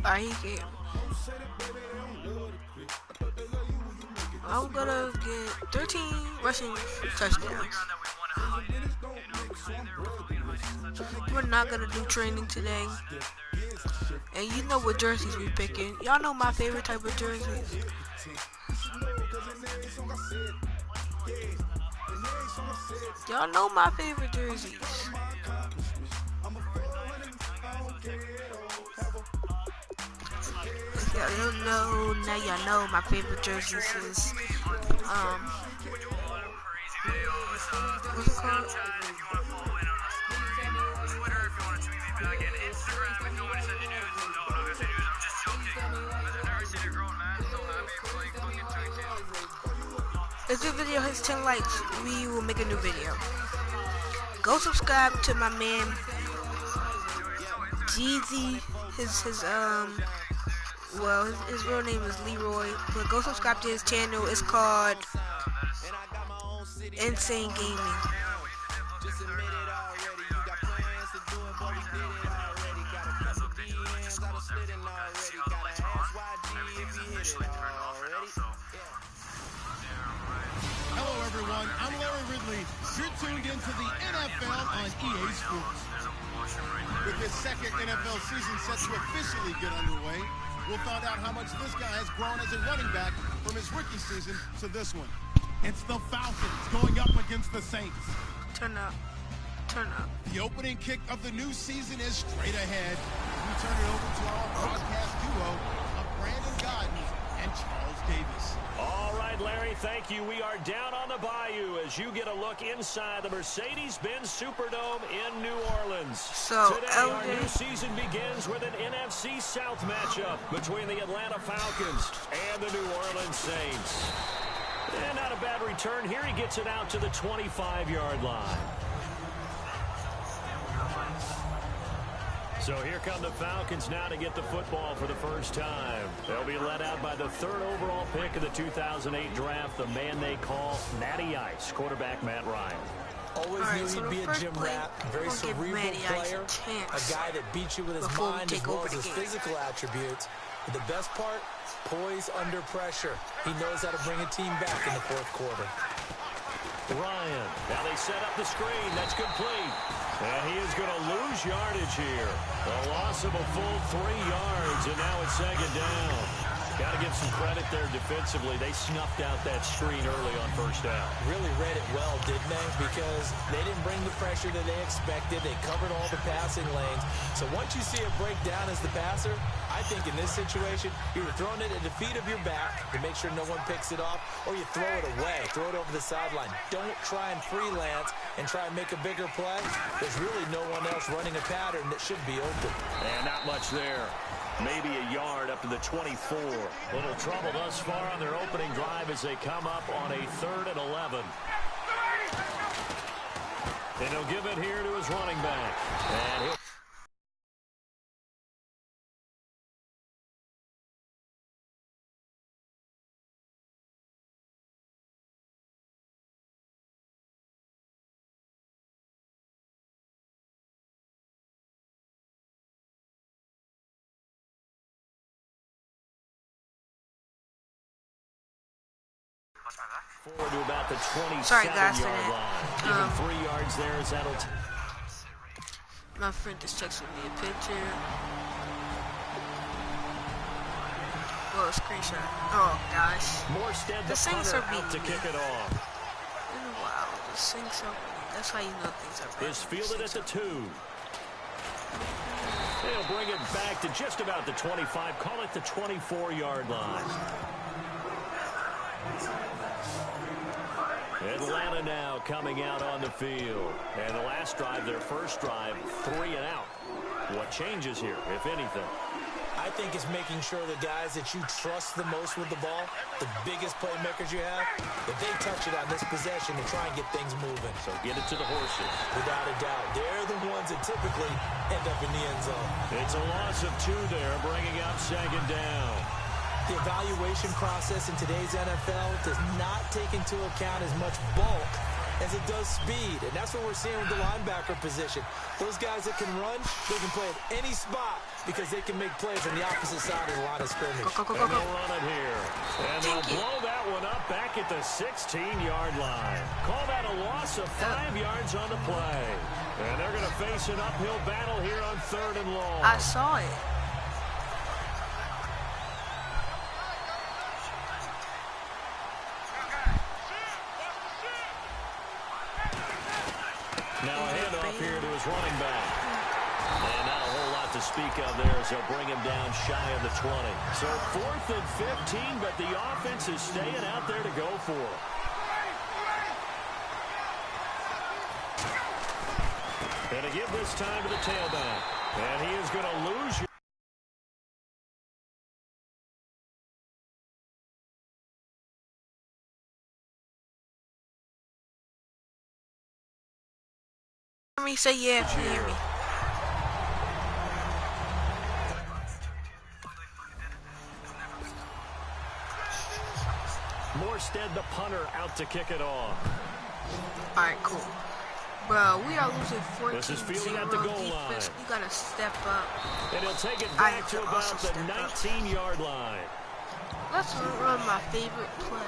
Alright, he gave. I'm gonna get 13 rushing touchdowns. We're not gonna do training today. And you know what jerseys we picking. Y'all know my favorite type of jerseys. Y'all know my favorite jerseys. If y'all don't know, now y'all know my favorite jerseys is what's it called? If this video hits 10 likes, we will make a new video. Go subscribe to my man Jeezy. His real name is Leroy, but go subscribe to his channel. It's called Insane Gaming. Hello everyone, I'm Larry Ridley. You're tuned into the NFL on EA Sports. With this second NFL season set to officially get underway, we'll find out how much this guy has grown as a running back from his rookie season to this one. It's the Falcons going up against the Saints. Turn up. Turn up. The opening kick of the new season is straight ahead. We turn it over to our broadcast duo of Brandon Godden and Charles Davis. All right, Larry, thank you. We are down on the Bayou as you get a look inside the Mercedes-Benz Superdome in New Orleans. So, today, our new season begins with an NFC South matchup between the Atlanta Falcons and the New Orleans Saints. And not a bad return here. He gets it out to the 25-yard line. So here come the Falcons now to get the football for the first time. They'll be led out by the third overall pick of the 2008 draft, the man they call Natty Ice, quarterback Matt Ryan. Always knew he'd be a gym rat, very cerebral player, a guy that beats you with his mind as well as his physical attributes. But the best part, poise under pressure. He knows how to bring a team back in the fourth quarter. Ryan, now they set up the screen. That's complete. And he is going to lose yardage here. A loss of a full 3 yards, and now it's second down. Got to give some credit there defensively. They snuffed out that screen early on first down. Really read it well, didn't they? Because they didn't bring the pressure that they expected. They covered all the passing lanes. So once you see it break down as the passer, I think in this situation, you're throwing it at the feet of your back to make sure no one picks it off, or you throw it away, throw it over the sideline. Don't try and freelance and try and make a bigger play. There's really no one else running a pattern that should be open. And not much there. Maybe a yard up to the 24. Little trouble thus far on their opening drive as they come up on a 3rd and 11. And he'll give it here to his running back. And he'll... forward to about the 27-yard line. Even 3 yards there as that'll... My friend just texted me a picture. Well, a screenshot. Oh, gosh. Morstead, the Saints are beating to kick it off. Wow, the Saints are beating. That's how you know things are bad. Is fielded at the 2. They'll bring it back to just about the 25. Call it the 24-yard line. Atlanta now coming out on the field. And the last drive, their first drive, 3 and out. What changes here, if anything? I think it's making sure the guys that you trust the most with the ball, the biggest playmakers you have, that they touch it on this possession to try and get things moving. So get it to the horses. Without a doubt. They're the ones that typically end up in the end zone. It's a loss of 2 there, bringing up second down. The evaluation process in today's NFL does not take into account as much bulk as it does speed, and that's what we're seeing with the linebacker position. Those guys that can run, they can play at any spot because they can make plays on the opposite side of the line of scrimmage. Go. And they'll run it here. And they'll blow that one up back at the 16-yard line. Call that a loss of 5 yards on the play. And they're going to face an uphill battle here on 3rd and long. I saw it. Now a handoff here to his running back. And not a whole lot to speak of there as they'll bring him down shy of the 20. So 4th and 15, but the offense is staying out there to go for it. And to give this time to the tailback. And he is going to lose you. Hear me say yeah if you hear me. Morstead, the punter, out to kick it off. Alright, cool. Bro, we are losing 14-0. This is fielding at the goal defense. line. You gotta step up. And he'll take it back to about the 19-yard line. Let's run my favorite play.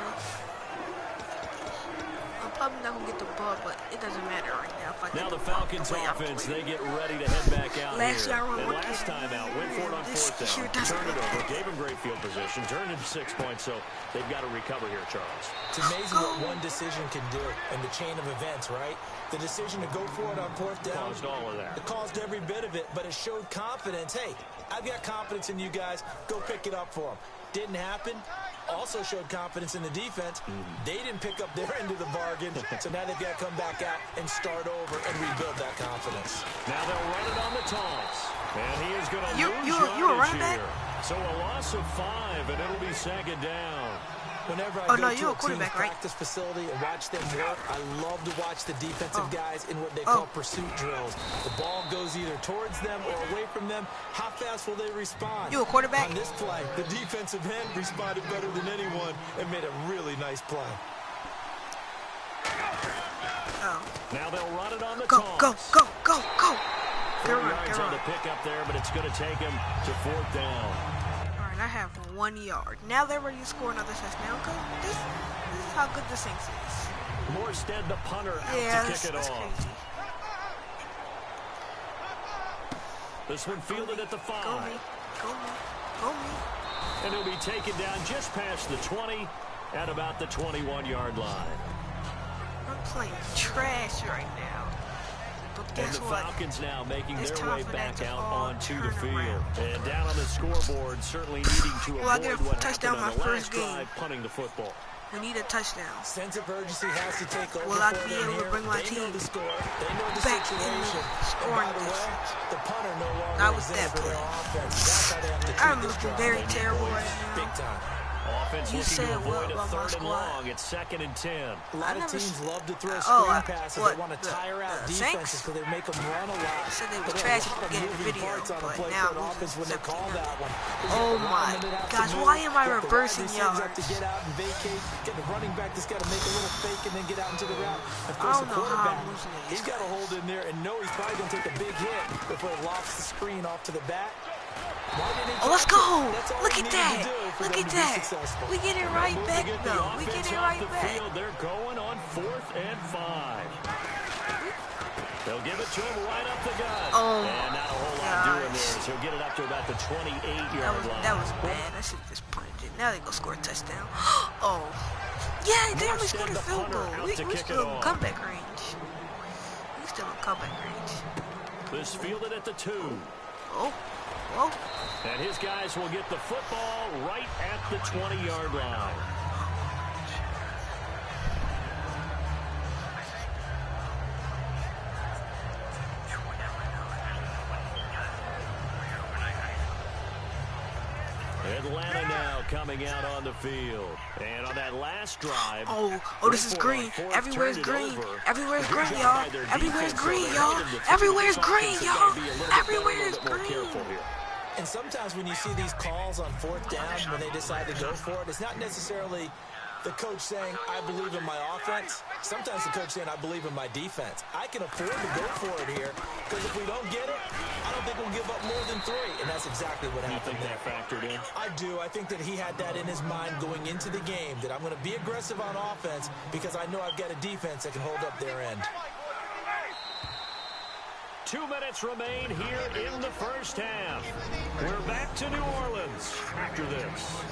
I'm probably not gonna get the ball, but it doesn't matter right now. If I Now get the the ball, Falcons the way I'm offense, playing. they get ready to head back out Last here. year I And won last time out, went for it on This 4th year down. doesn't Turned it look over, good. gave him great field position, turned into 6 points, so they've got to recover here, Charles. It's amazing what one decision can do in the chain of events, right? The decision to go for it on 4th down. Caused all of that. It caused every bit of it, but it showed confidence. Hey, I've got confidence in you guys. Go pick it up for them. Didn't happen. Also showed confidence in the defense. They didn't pick up their end of the bargain, so now they've got to come back out and start over and rebuild that confidence. Now they'll run it on the toss. And he is going to lose you were running yardage back? here. So a loss of 5, and it'll be 2nd down. Whenever I Oh, go no, to you're a a team's quarterback, right? practice facility and watch them work, I love to watch the defensive guys in what they Oh. call pursuit drills. The ball goes either towards them or away from them. How fast will they respond? You a quarterback? On this play, the defensive end responded better than anyone and made a really nice play. Oh. Now they'll run it on the Go. toss. 4 Good yards on run. the pickup there, but it's going to take him to 4th down. Alright, I have 1 yard. Now they're ready to score another touchdown. This is how good the Saints is. Morstead, the punter, out Yeah, to that's kick it off. crazy. This one fielded at the 5. Go me. And he'll be taken down just past the 20 at about the 21-yard line. I'm playing trash right now. But And guess the what? Falcons now making It's their time way for back that to out all onto the turn field. around. And down on the scoreboard, certainly needing to Well, I avoid get a what touchdown happened on my the first last game. drive, punting the football. We need a touchdown. Sense of urgency has to take over. Will I for be them able to here. bring my They know team the score. They know the back in the situation. And by scoring the way, distance? the punter no longer Not with exists that for their play. offense. That's how they have to treat I'm this looking drive. very They need terrible points. right now. Big time. Offense You looking said to avoid what a about my 3rd and squad? long. It's 2nd and 10. A lot I of never teams love to throw Oh, screen passes. what, They want to the- tire out the defenses Saints? so they make them run a lot. I said they was But trash there are a lot at the of beginning of the moving video, parts on the but play now for an I'm offense when they losing call 17. that one. Oh my gosh, why am I reversing yards? Have yards? to get out and vacate. Get the running back that's got to make a little fake and then get out into the route. Of I course, don't the know how I'm quarterback, losing to he's these got to hold in there and know he's probably going to take a big hit before he lofts the screen off to the back. Why didn't he Oh, let's catch go! it? That's all Look he at needed that! to do for Look them at to be that! successful. We get it right Moving back to get the though. We offense get it off right the back. field. They're going on 4th and 5. They'll give it to him right up the gut. Oh, and not a whole lot doing there. So he'll get it up to about the 28-yard line. That was bad. I should have just punted it. Now they go score a touchdown. Oh. Yeah, they only scored a the field punter goal. out to We kick still it in off. comeback range. We still in comeback range. This fielded at the 2. Oh. Whoa. And his guys will get the football right at the 20-yard line. Atlanta now coming out on the field. And on that last drive. Oh, this is green. Everywhere's green. Everywhere's green, y'all. Everywhere's green, y'all. Everywhere's green, y'all. Everywhere's green. And sometimes when you see these calls on 4th down, when they decide to go for it, it's not necessarily the coach saying, I believe in my offense. Sometimes the coach saying, I believe in my defense. I can afford to go for it here because if we don't get it, I don't think we'll give up more than 3. And that's exactly what happened there. You think that factored in? I do. I think that he had that in his mind going into the game, that I'm going to be aggressive on offense because I know I've got a defense that can hold up their end. 2 minutes remain here in the first half. We're back to New Orleans after this.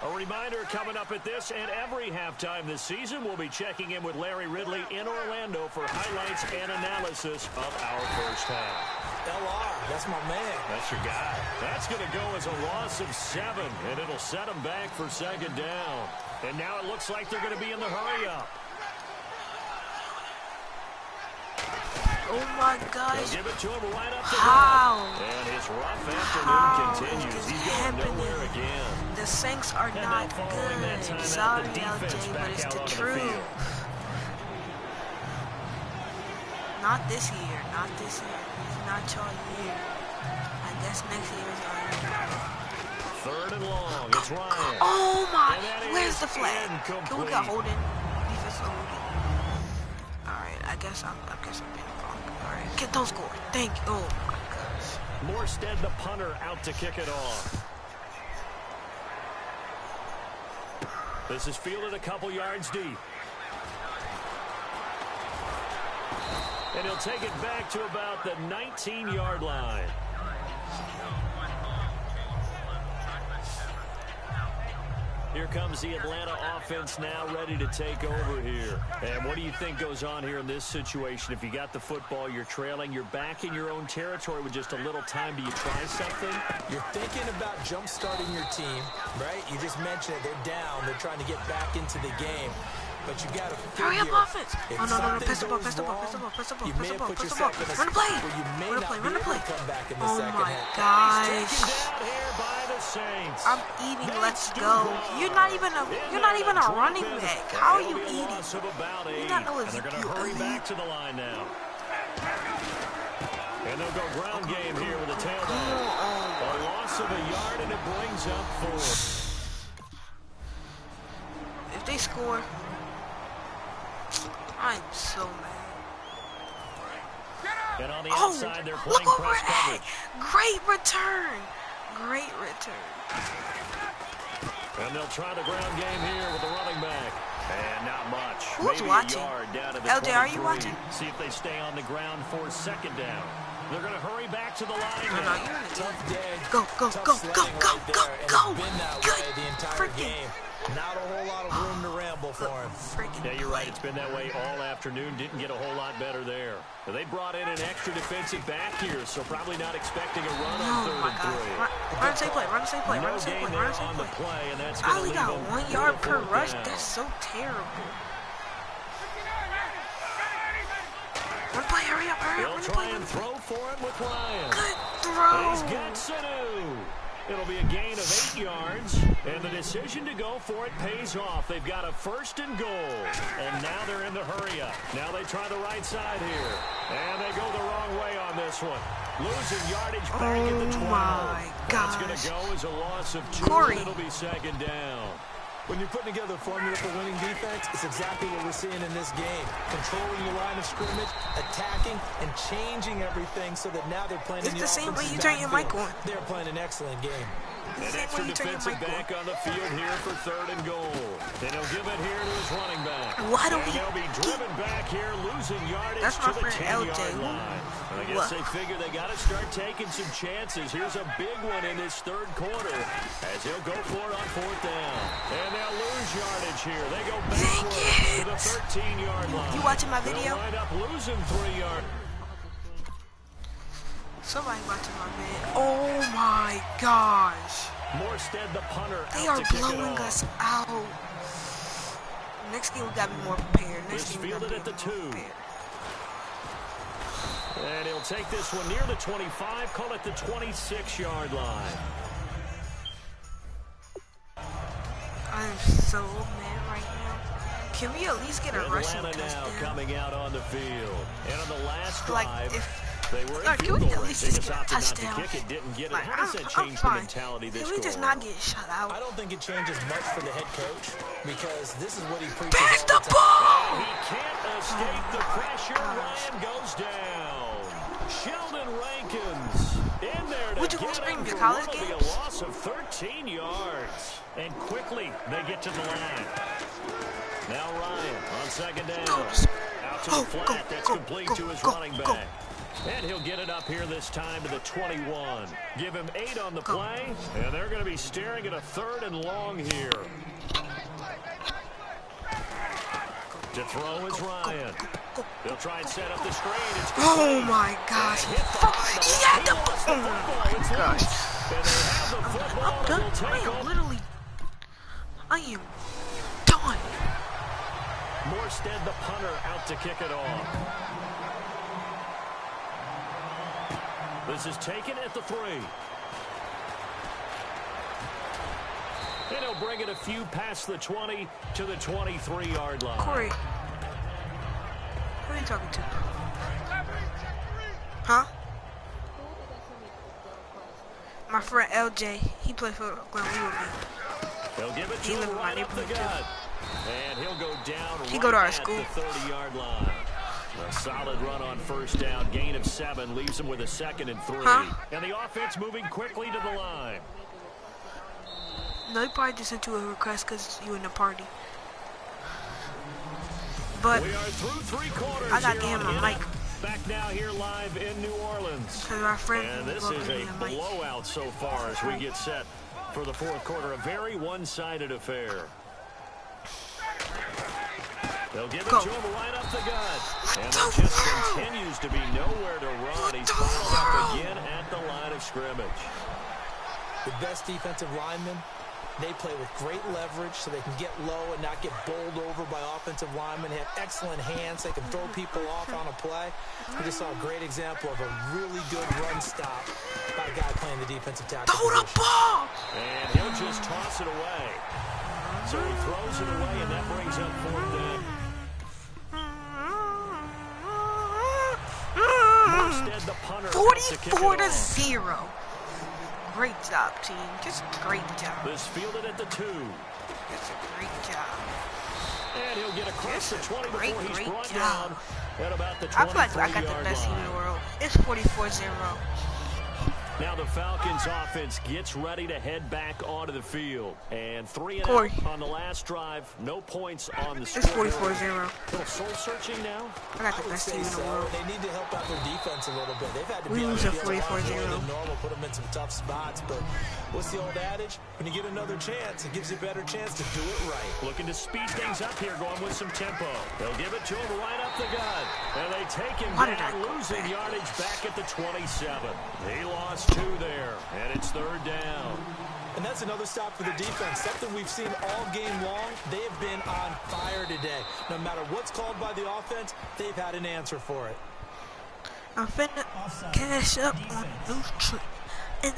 A reminder coming up at this and every halftime this season, we'll be checking in with Larry Ridley in Orlando for highlights and analysis of our first half. LR, that's my man. That's your guy. That's going to go as a loss of 7, and it'll set them back for second down. And now it looks like they're going to be in the hurry-up. Oh, my gosh. They'll give it to him right up the How? gut. And his rough afternoon continues. He's going nowhere again. The Saints are not good. Sorry, LJ, but it's the truth. Not this year. Not this year. It's not your year. I guess next year is our year. 3rd and long. It's Ryan. Oh, my. And Where's the flag? incomplete. Can we get holding? Defensive holding. All right. I guess I'm being wrong. All right. Don't score. Thank you. Oh, my gosh. Morstead, the punter, out to kick it off. This is fielded a couple yards deep. And he'll take it back to about the 19-yard line. Here comes the Atlanta offense now ready to take over here. And what do you think goes on here in this situation? If you got the football, you're trailing, you're back in your own territory with just a little time. Do you try something? You're thinking about jump-starting your team, right? You just mentioned it. They're down. They're trying to get back into the game. But you got to figure. Hurry up, offense! If Oh, no, something pass the ball, goes pass the ball, wrong, pass the ball, pass the ball, you pass may the have ball, put pass the ball. yourself in a Run the play! spot where you may Run the not play, be run the able play. to come back in the Oh, second my half. gosh. Taken down here by the Saints. I'm eating. Let's go. You're not even a running back. How are you eating? You not know if they're going to hurry back to the line now. And they'll go ground game here with a tailback. A loss of a yard, and it brings up 4. If they score, I'm so mad. And on the Oh, outside, they're look playing over press that. coverage. Great return. Great return. And they'll try the ground game here with the running back. And not much. Who's Maybe watching? a yard down to the LJ, are you 23. watching? See if they stay on the ground for second down. They're going to hurry back to the line No, now. you're in the Tough day. Go, go, Tough go, sledding go, right go, there, go, and go. It's been that Good way the entire freaking. game. Not a whole lot of room to ramble for him. Freaking Yeah, you're right. It's been that way all afternoon. Didn't get a whole lot better there. But they brought in an extra defensive back here, so probably not expecting a run on Oh 3rd my and God. 3. Run the same play, run the same play, No run the same gain play, run the there same on the play. play, and that's I going to only leave got them 1 with yard a per 4th rush. down. That's so terrible. Run play, hurry up, They'll run the try play. and throw for him with Ryan. Good throw. He's got Sanu. It'll be a gain of 8 yards, and the decision to go for it pays off. They've got a 1st and goal, and now they're in the hurry-up. Now they try the right side here, and they go the wrong way on this one. Losing yardage back at the 12. My That's going gosh. to go as a loss of 2, Corey. and it'll be second down. When you're putting together a formula for winning defense, it's exactly what we're seeing in this game. Controlling your line of scrimmage, attacking, and changing everything so that now they're playing It's in the same way offensive you turn your mic backfield. on. They're playing an excellent game. An It's the same extra way you turn your defensive mic on. back on the field here for 3rd and goal. And he'll give it here to his running back. Why don't and we they'll be driven back here, losing yardage That's to my the friend 10-yard LJ. line. And I guess What? they figure they got to start taking some chances. Here's a big one in this 3rd quarter as he'll go for it on 4th down. And they'll lose yardage here. They go backwards to the 13-yard line. You watching my They'll video? wind up losing 3 yards. Somebody watching my vid. Oh my gosh. Morstead, the punter, They out are to kick it blowing off. us out. Next game we gotta be more prepared. Next It's game we gotta fielded be at the more 2. prepared. And he'll take this one near the 25, call it the 26-yard line. I'm so mad right now. Can we at least get a rushing Atlanta now touchdown? coming out on the field. And on the last Like, drive, if they were in can field we goal at range. least They just get a decided not to touchdown? kick it, didn't get it. Like, How does that I'm change the fine. mentality this Can we just not get shut out? I don't think it changes much for the head coach because this is what he preaches Pass all the the time. ball! He can't escape the pressure. Ryan goes down. Sheldon Rankins in there to Would you get bring him the for college what will be a games? loss of 13 yards. And quickly, they get to the line. Now Ryan on second down. Out to the flat. That's complete to his running back. And he'll get it up here this time to the 21. Give him 8 on the play. And they're going to be staring at a 3rd and long here. To throw is Ryan. He'll try and set up the screen. It's Oh my gosh. He had the football. Oh my gosh. I'm done. I am literally. I am done. Morstead, the punter, out to kick it off. This is taken at the 3. And he'll bring it a few past the 20 to the 23-yard line. Corey. Who are you talking to? Huh? My friend LJ. He played for Glen Lee with me. They'll give it to He him live in my right up the neighborhood gut. And he'll go down He right go to our at school. the 30-yard line. A solid run on first down. Gain of 7 leaves him with a 2nd and 3. Huh? And the offense moving quickly to the line. No, you probably just sent you a request because you in the party. But We are through 3 quarters. I gotta here get him on a mic. Back now here live in New Orleans. Because my friend And this will is give a me a mic. blowout so far as we get set for the 4th quarter. A very one-sided affair. They'll give it Go. to him right up the gut. And it just continues to be nowhere to run. He's fouled up again at the line of scrimmage. The best defensive linemen, they play with great leverage so they can get low and not get bowled over by offensive linemen. They have excellent hands. They can throw people off on a play. We just saw a great example of a really good run stop by a guy playing the defensive tackle Throw the position. ball! And he'll just toss it away. So he throws it away, and that brings up 4th down. Morstead, the punter, to kick it 44 to off. 0. Great job, team. Just great job. This fielded at the 2. That's a great job. And he'll get across the 20 before he's Great brought job. down at about the I feel like I got the 23-yard best team in the line. world. It's 44-0. Now the Falcons offense gets ready to head back onto the field. And 3 and Corey. out on the last drive. No points on the It's scoreboard. 44-0. Little soul searching now. I got the I would best say team in the so. world. They need to help out their defense a little bit. They've had to We be on lose the at field a lot 44-0. more than normal, put them in some tough spots. But what's the old adage? When you get another chance, it gives you a better chance to do it right. Looking to speed things up here, going with some tempo. They'll give it to him right up the gut. And they take him Why did I down, go losing back? yardage back at the 27. He lost 2 there, and it's 3rd down. And that's another stop for the defense. Something we've seen all game long. They have been on fire today. No matter what's called by the offense, they've had an answer for it. I'm finna cash up on Nutri. And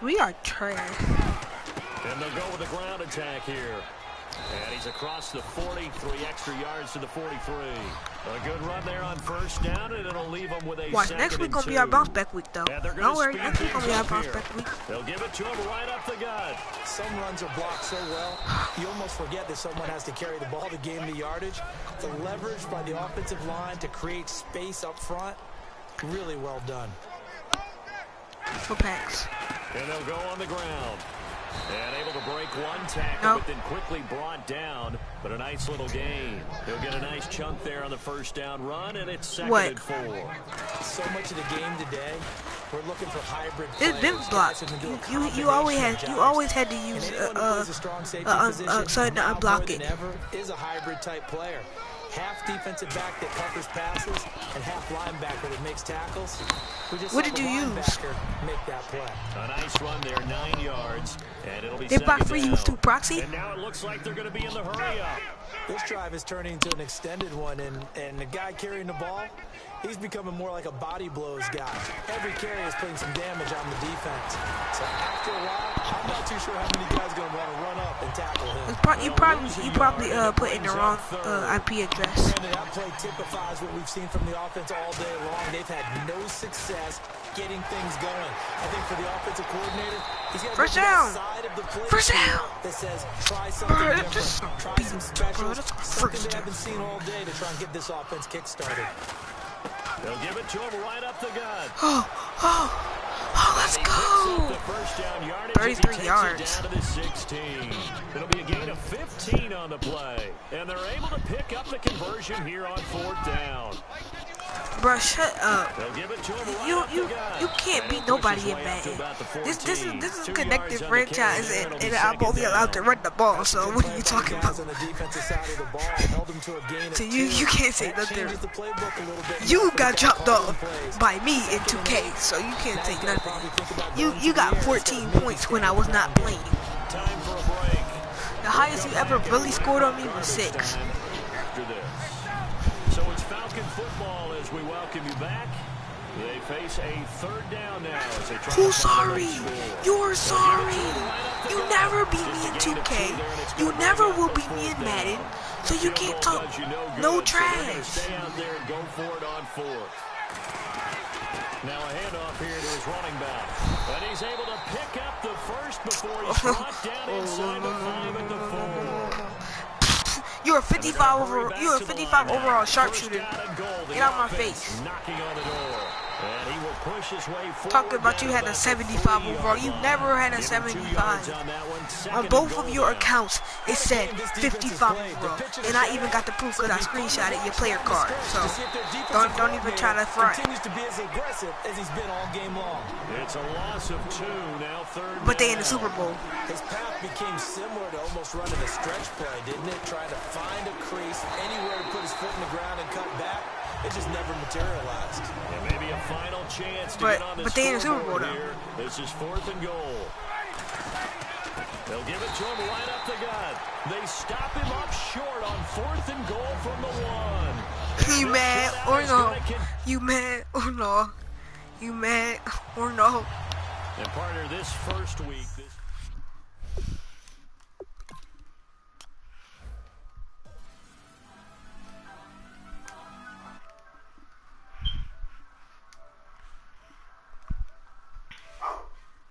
we are trash. And they'll go with a ground attack here. And he's across the 40, 3 extra yards to the 43. A good run there on first down, and it'll leave him with a Watch, 2nd next week and gonna be 2. our bounce back week, though. Yeah, they're gonna Don't worry, speed next week gonna be our things up bounce here. back week. They'll give it to him right up the gut. Some runs are blocked so well, you almost forget that someone has to carry the ball to gain the yardage. The leverage by the offensive line to create space up front, really well done. For packs. And they'll go on the ground. And able to break one tackle, Nope. but then quickly brought down. But a nice little gain. He'll get a nice chunk there on the first down run, and it's 2nd What? and 4. So much of the game today, we're looking for hybrid It's players. been guys blocked. who can do a You combination always of had to jobs. use And anyone who plays a strong safety position something to now more unblock than it. ever is a hybrid type player. half defensive back that covers passes and half linebacker that makes tackles. We just What saw did the you use? linebacker make that play. A nice run there, 9 yards, and it'll be They bought second free down. use through proxy. And now it looks like they're going to be in the hurry up. This drive is turning into an extended one, and the guy carrying the ball, he's becoming more like a body blows guy. Every carry is putting some damage on the defense. So after a while, I'm not too sure how many guys are going to want to run up and tackle him. You probably put in the wrong IP address. Brandon, that play typifies what we've seen from the offense all day long. They've had no success getting things going. I think for the offensive coordinator, he's got to First get to down. that side of the play First down. that says try something different, try some specials, that's something first they haven't seen all day to try and get this offense kick-started. They'll give it to him right up the gut. Let's go. 33 yards. Down to the 16. It'll be a gain of 15 on the play, and they're able to pick up the conversion here on 4th down. Bruh, shut up. They'll give it to him right You can't beat nobody in Madden. This is a connected franchise, and I'm only allowed to run the ball. So what are you talking about? So you can't say nothing. You got dropped off by me in 2K, so you can't say nothing. You got 14 points when I was not playing. Time for a break. The highest you ever really scored on me was 6. After this. So it's Falcon football as we welcome you back. They face a 3rd down now as they try Who's to find the sorry? right score. You're sorry. You never beat me in 2K. You never will beat me in Madden. So you can't talk no trash. Stay out there and go for it on 4th. Now a handoff here to his running back. And he's able to pick up the first before he's brought down inside the 5 at the 4. You're a 55 overall sharpshooter. Get out my face. Knocking on the door. And he will push his way forward. Talking about you had a 75 overall. You never had a 75. On both of your accounts, it said 55 overall. And I even got the proof because I screenshotted your player card. So don't even try to front. Continues to be as aggressive as he's been all game long. It's a loss of 2 now, 3rd. But they in the Super Bowl. His path became similar to almost running a stretch play, didn't it? Trying to find a crease, anywhere to put his foot in the ground and cut back. It just never materialized. And maybe a final chance to But get on the they in the Super Bowl scoreboard though. here. This is 4th and goal. They'll give it to him right up the gut. They stop him up short on 4th and goal from the 1. You mad or no? You mad or no? You mad or no? And partner, this first week, this